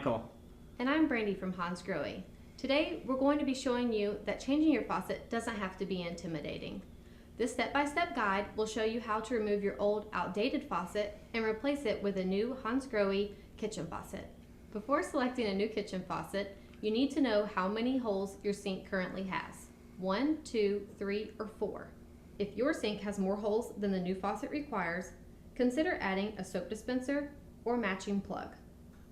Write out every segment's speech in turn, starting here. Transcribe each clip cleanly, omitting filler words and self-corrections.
Michael. And I'm Brandy from Hansgrohe. Today we're going to be showing you that changing your faucet doesn't have to be intimidating. This step-by-step guide will show you how to remove your old outdated faucet and replace it with a new Hansgrohe kitchen faucet. Before selecting a new kitchen faucet, you need to know how many holes your sink currently has. 1, 2, 3, or 4. If your sink has more holes than the new faucet requires, consider adding a soap dispenser or matching plug.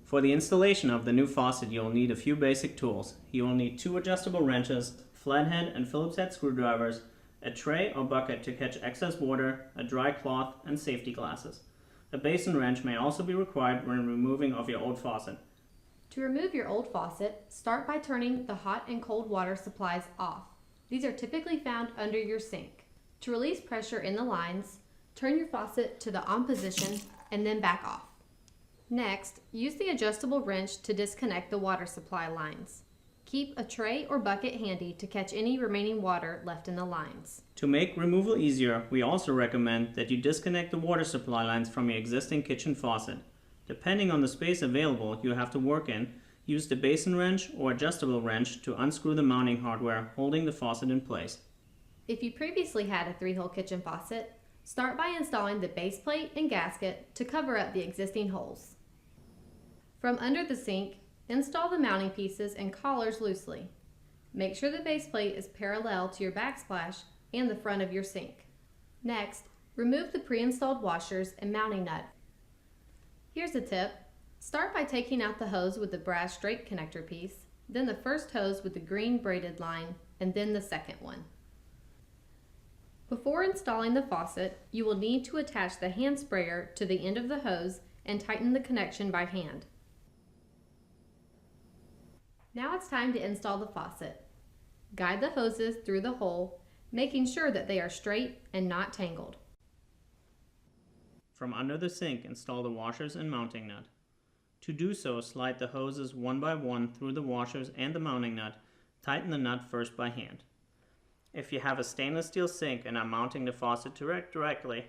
For the installation of the new faucet, you'll need a few basic tools. You will need 2 adjustable wrenches, flathead and Phillips head screwdrivers, a tray or bucket to catch excess water, a dry cloth, and safety glasses. A basin wrench may also be required when removing of your old faucet. To remove your old faucet, start by turning the hot and cold water supplies off. These are typically found under your sink. To release pressure in the lines, turn your faucet to the on position and then back off. Next, use the adjustable wrench to disconnect the water supply lines. Keep a tray or bucket handy to catch any remaining water left in the lines. To make removal easier, we also recommend that you disconnect the water supply lines from your existing kitchen faucet. Depending on the space available you have to work in, use the basin wrench or adjustable wrench to unscrew the mounting hardware holding the faucet in place. If you previously had a 3-hole kitchen faucet, start by installing the base plate and gasket to cover up the existing holes. From under the sink, install the mounting pieces and collars loosely. Make sure the base plate is parallel to your backsplash and the front of your sink. Next, remove the pre-installed washers and mounting nut. Here's a tip. Start by taking out the hose with the brass straight connector piece, then the first hose with the green braided line, and then the second one. Before installing the faucet, you will need to attach the hand sprayer to the end of the hose and tighten the connection by hand. Now it's time to install the faucet. Guide the hoses through the hole, making sure that they are straight and not tangled. From under the sink, install the washers and mounting nut. To do so, slide the hoses one by one through the washers and the mounting nut. Tighten the nut first by hand. If you have a stainless steel sink and are mounting the faucet directly,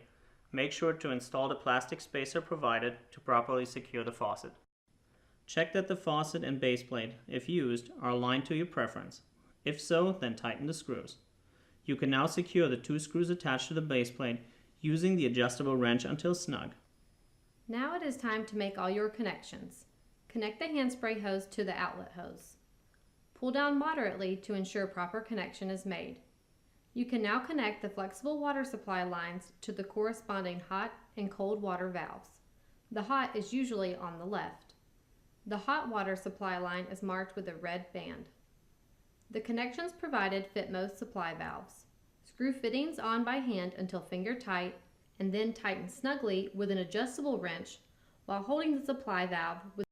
make sure to install the plastic spacer provided to properly secure the faucet. Check that the faucet and base plate, if used, are aligned to your preference. If so, then tighten the screws. You can now secure the 2 screws attached to the base plate using the adjustable wrench until snug. Now it is time to make all your connections. Connect the hand spray hose to the outlet hose. Pull down moderately to ensure proper connection is made. You can now connect the flexible water supply lines to the corresponding hot and cold water valves. The hot is usually on the left. The hot water supply line is marked with a red band. The connections provided fit most supply valves. Screw fittings on by hand until finger tight and then tighten snugly with an adjustable wrench while holding the supply valve with